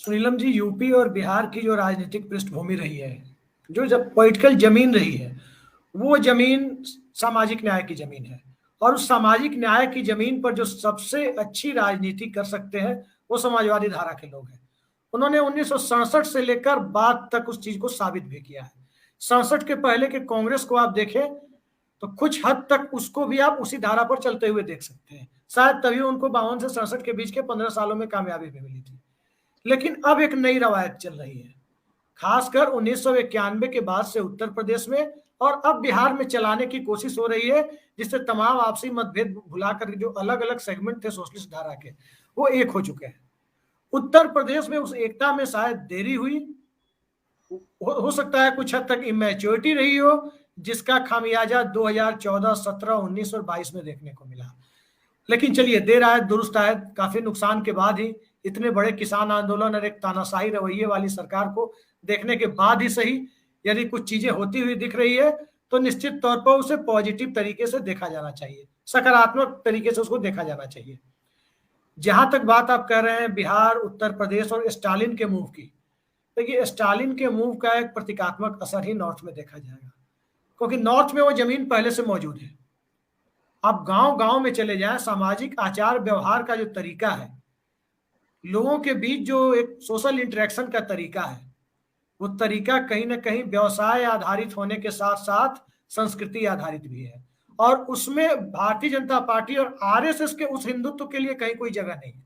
सुनीलम जी, UP और बिहार की जो राजनीतिक पृष्ठभूमि रही है, जो जब पॉलिटिकल जमीन रही है, वो जमीन सामाजिक न्याय की जमीन है। और उस सामाजिक न्याय की जमीन पर जो सबसे अच्छी राजनीति कर सकते हैं वो समाजवादी धारा के लोग हैं। उन्होंने 1967 से लेकर बाद तक उस चीज को साबित भी किया है। 67 के पहले के कांग्रेस को आप देखें तो कुछ हद तक उसको भी आप उसी धारा पर चलते हुए देख सकते हैं। शायद तभी उनको 52 से 67 के बीच के 15 सालों में कामयाबी भी मिली थी। लेकिन अब एक नई रवायत चल रही है, खासकर 1991 के बाद से उत्तर प्रदेश में, और अब बिहार में चलाने की कोशिश हो रही है, जिससे तमाम आपसी मतभेद भुलाकर जो अलग अलग सेगमेंट थे सोशलिस्ट धारा के, वो एक हो चुके हैं। उत्तर प्रदेश में उस एकता में शायद देरी हुई, हो सकता है कुछ हद तक इमेच्योरिटी रही हो, जिसका खामियाजा 2014, 17, 19 और 22 में देखने को मिला। लेकिन चलिए, देर आयत दुरुस्त आयत, काफी नुकसान के बाद ही, इतने बड़े किसान आंदोलन और एक तानाशाही रवैये वाली सरकार को देखने के बाद ही सही, यदि कुछ चीजें होती हुई दिख रही है तो निश्चित तौर पर उसे पॉजिटिव तरीके से देखा जाना चाहिए, सकारात्मक तरीके से उसको देखा जाना चाहिए। जहां तक बात आप कह रहे हैं बिहार, उत्तर प्रदेश और स्टालिन के मूव की, देखिए स्टालिन के मूव का एक प्रतीकात्मक असर ही नॉर्थ में देखा जाएगा, क्योंकि नॉर्थ में वो जमीन पहले से मौजूद है। आप गांव गांव में चले जाएं, सामाजिक आचार व्यवहार का जो तरीका है, लोगों के बीच जो एक सोशल इंटरेक्शन का तरीका है, वो तरीका कहीं ना कहीं व्यवसाय आधारित होने के साथ साथ संस्कृति आधारित भी है। और उसमें भारतीय जनता पार्टी और आरएसएस के उस हिंदुत्व के लिए कहीं कोई जगह नहीं है।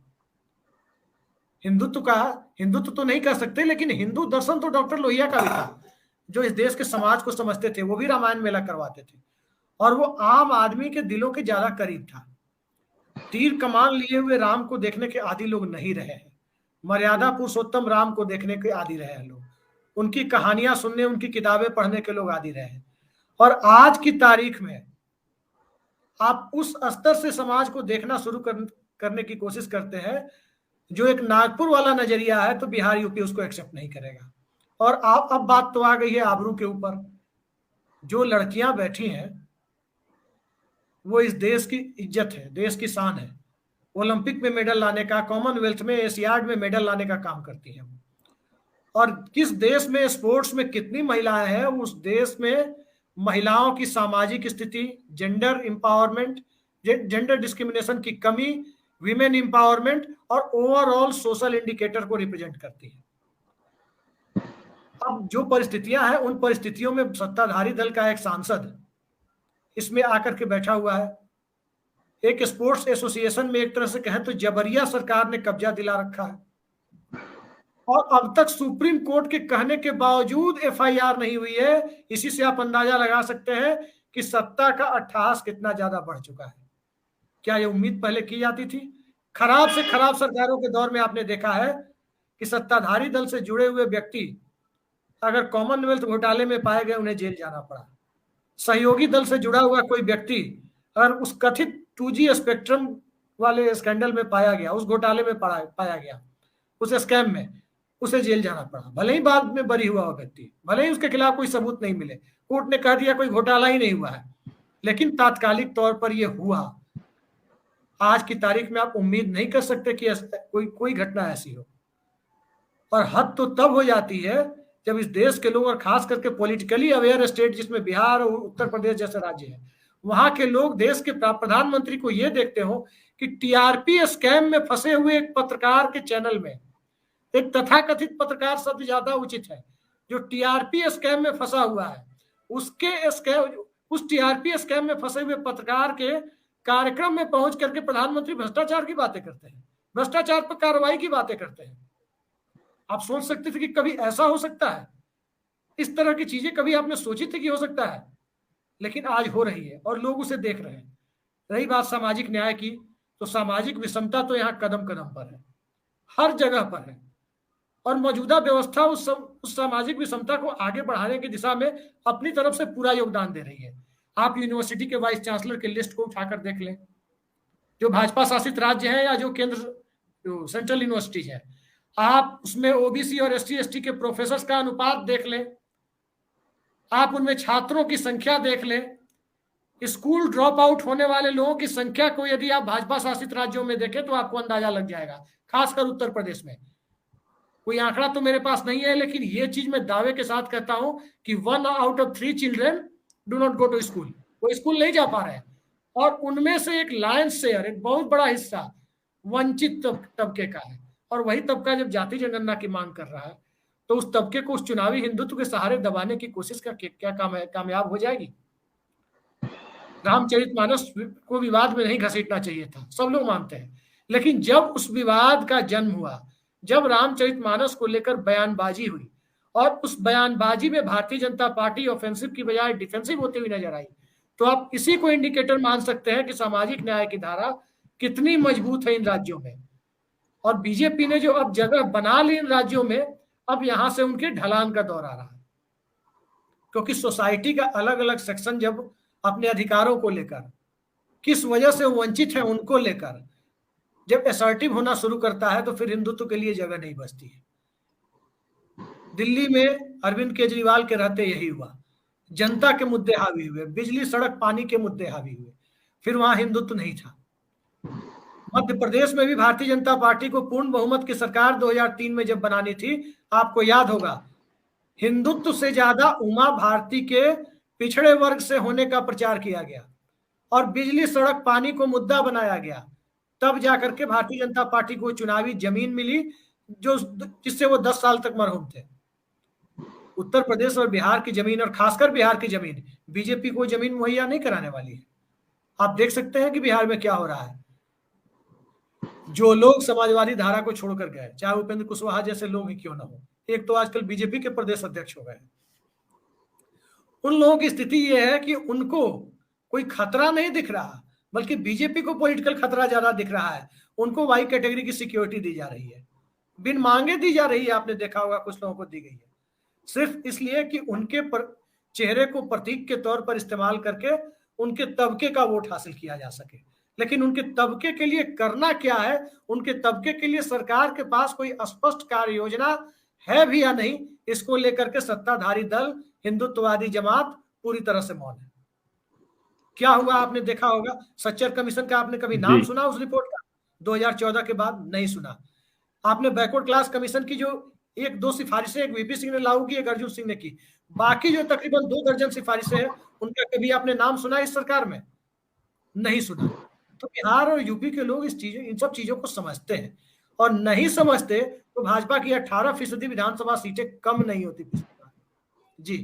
हिंदुत्व तो नहीं कर सकते, लेकिन हिंदू दर्शन तो डॉक्टर लोहिया का भी था, जो इस देश के समाज को समझते थे। वो भी रामायण मेला करवाते थे और वो आम आदमी के दिलों के ज्यादा करीब था। तीर कमान लिए हुए राम को देखने के आदी लोग नहीं रहे हैं, मर्यादा पुरुषोत्तम राम को देखने के आदी रहे हैं लोग, उनकी कहानियां सुनने, उनकी किताबें पढ़ने के लोग आदी रहे हैं। और आज की तारीख में आप उस स्तर से समाज को देखना शुरू करने की कोशिश करते हैं, जो एक नागपुर वाला नजरिया है, तो बिहार यूपी उसको एक्सेप्ट नहीं करेगा। और आप अब बात तो आ गई है आबरू के ऊपर। जो लड़कियां बैठी हैं वो इस देश की इज्जत है, देश की शान है। ओलंपिक में मेडल लाने का, कॉमनवेल्थ में, एशियाड में मेडल लाने का काम करती हैं। और किस देश में स्पोर्ट्स में कितनी महिलाएं हैं, उस देश में महिलाओं की सामाजिक स्थिति, जेंडर एम्पावरमेंट, जेंडर डिस्क्रिमिनेशन की कमी, विमेन एम्पावरमेंट और ओवरऑल सोशल इंडिकेटर को रिप्रेजेंट करती है। अब जो परिस्थितियां हैं, उन परिस्थितियों में सत्ताधारी दल का एक सांसद इसमें आकर के बैठा हुआ है। एक स्पोर्ट्स एसोसिएशन में एक तरह से कहें तो जबरिया सरकार ने कब्जा दिला रखा है, और अब तक सुप्रीम कोर्ट के कहने के बावजूद एफआईआर नहीं हुई है। इसी से आप अंदाजा लगा सकते हैं कि सत्ता का अट्टहास कितना ज्यादा बढ़ चुका है। क्या यह उम्मीद पहले की जाती थी? खराब से खराब सरकारों के दौर में आपने देखा है कि सत्ताधारी दल से जुड़े हुए व्यक्ति अगर कॉमनवेल्थ घोटाले में पाए गए, उन्हें जेल जाना पड़ा। सहयोगी दल से जुड़ा हुआ कोई व्यक्ति अगर उस कथित 2G स्पेक्ट्रम वाले स्कैंडल में पाया गया, उस घोटाले में पाया गया, उस स्कैम में, उसे जेल जाना पड़ा। भले ही बाद में बरी हुआ व्यक्ति, भले ही उसके खिलाफ कोई सबूत नहीं मिले, कोर्ट ने कह दिया कोई घोटाला ही नहीं हुआ है, लेकिन तात्कालिक तौर पर यह हुआ। आज की तारीख में आप उम्मीद नहीं कर सकते कि कोई घटना ऐसी हो। और हद तो तब हो जाती है जब इस देश के लोग, और खास करके पॉलिटिकली अवेयर स्टेट जिसमें बिहार और उत्तर प्रदेश जैसे राज्य है, वहां के लोग देश के प्रधानमंत्री को यह देखते हो कि टीआरपी स्कैम में फंसे हुए एक पत्रकार के चैनल में, एक तथाकथित पत्रकार शब्द ज्यादा उचित है, जो टीआरपी स्कैम में फंसा हुआ है, उस टीआरपी स्कैम में फंसे हुए पत्रकार के कार्यक्रम में पहुंच करके प्रधानमंत्री भ्रष्टाचार की बातें करते हैं, भ्रष्टाचार पर कार्रवाई की बातें करते हैं। आप सोच सकते थे कि कभी ऐसा हो सकता है? इस तरह की चीजें कभी आपने सोची थी कि हो सकता है? लेकिन आज हो रही है और लोग उसे देख रहे हैं। रही बात सामाजिक न्याय की, तो सामाजिक विषमता तो यहाँ कदम कदम पर है, हर जगह पर है। और मौजूदा व्यवस्था उस सामाजिक विषमता को आगे बढ़ाने की दिशा में अपनी तरफ से पूरा योगदान दे रही है। आप यूनिवर्सिटी के वाइस चांसलर की लिस्ट को उठाकर देख लें, जो भाजपा शासित राज्य है या जो केंद्र सेंट्रल यूनिवर्सिटी है, आप उसमें ओबीसी और SC/ST के प्रोफेसर का अनुपात देख लें, आप उनमें छात्रों की संख्या देख लें, स्कूल ड्रॉप आउट होने वाले लोगों की संख्या को यदि आप भाजपा शासित राज्यों में देखें तो आपको अंदाजा लग जाएगा, खासकर उत्तर प्रदेश में। कोई आंकड़ा तो मेरे पास नहीं है, लेकिन ये चीज मैं दावे के साथ कहता हूं कि 1 out of 3 children do not go to school, वो स्कूल नहीं जा पा रहे हैं। और उनमें से एक लायंस शेयर, एक बहुत बड़ा हिस्सा वंचित तबके का है। और वही तबका जब जाति जनगणना की मांग कर रहा है, तो उस तबके को उस चुनावी हिंदुत्व के सहारे दबाने की कोशिश का क्या कामयाब हो जाएगी। रामचरितमानस को विवाद में नहीं घसीटना चाहिए था, सब लोग मानते हैं, लेकिन जब उस विवाद का जन्म हुआ, जब रामचरितमानस को लेकर बयानबाजी हुई और उस बयानबाजी में भारतीय जनता पार्टी ऑफेंसिव की बजाय डिफेंसिव होती हुई नजर आई, तो आप इसी को इंडिकेटर मान सकते हैं कि सामाजिक न्याय की धारा कितनी मजबूत है इन राज्यों में। और बीजेपी ने जो अब जगह बना ली इन राज्यों में, अब यहां से उनके ढलान का दौर आ रहा है, क्योंकि सोसाइटी का अलग अलग सेक्शन जब अपने अधिकारों को लेकर, किस वजह से वंचित है उनको लेकर जब असर्टिव होना शुरू करता है, तो फिर हिंदुत्व के लिए जगह नहीं बचती है। दिल्ली में अरविंद केजरीवाल के रहते यही हुआ, जनता के मुद्दे हावी हुए, बिजली सड़क पानी के मुद्दे हावी हुए, फिर वहां हिंदुत्व नहीं था। मध्य प्रदेश में भी भारतीय जनता पार्टी को पूर्ण बहुमत की सरकार 2003 में जब बनानी थी, आपको याद होगा, हिंदुत्व से ज्यादा उमा भारती के पिछड़े वर्ग से होने का प्रचार किया गया और बिजली सड़क पानी को मुद्दा बनाया गया। तब जाकर के भारतीय जनता पार्टी को चुनावी जमीन मिली, जो जिससे वो 10 साल तक मरहूम थे। उत्तर प्रदेश और बिहार की जमीन, और खासकर बिहार की जमीन, बीजेपी को जमीन मुहैया नहीं कराने वाली है। आप देख सकते हैं कि बिहार में क्या हो रहा है। जो लोग समाजवादी धारा को छोड़कर गए, चाहे उपेंद्र कुशवाहा जैसे लोग ही क्यों ना हो, एक तो आजकल बीजेपी के प्रदेश अध्यक्ष हो गए, उन लोगों की स्थिति यह है कि उनको कोई खतरा नहीं दिख रहा, बल्कि बीजेपी को पॉलिटिकल खतरा ज्यादा दिख रहा है। उनको वाई कैटेगरी की सिक्योरिटी दी जा रही है, बिन मांगे दी जा रही है। आपने देखा होगा कुछ लोगों को दी गई है सिर्फ इसलिए कि उनके चेहरे को प्रतीक के तौर पर इस्तेमाल करके उनके तबके का वोट हासिल किया जा सके। लेकिन उनके तबके के लिए करना क्या है, उनके तबके के लिए सरकार के पास कोई स्पष्ट कार्य योजना है भी या नहीं, इसको लेकर के सत्ताधारी दल, हिंदुत्ववादी जमात पूरी तरह से मौन है। क्या हुआ आपने देखा होगा, सच्चर कमीशन का आपने कभी नाम सुना उस रिपोर्ट का? 2014 के बाद नहीं सुना। आपने बैकवर्ड क्लास कमीशन की जो 1-2 सिफारिशें, एक वीपी सिंह ने लागू की, एक अर्जुन सिंह ने की, बाकी जो तकरीबन 2 दर्जन सिफारिशें हैं, उनका कभी आपने नाम सुना इस सरकार में? नहीं सुना। तो बिहार और यूपी के लोग इन सब चीजों को समझते हैं, और नहीं समझते तो भाजपा की 18% विधानसभा सीटें कम नहीं होती। जी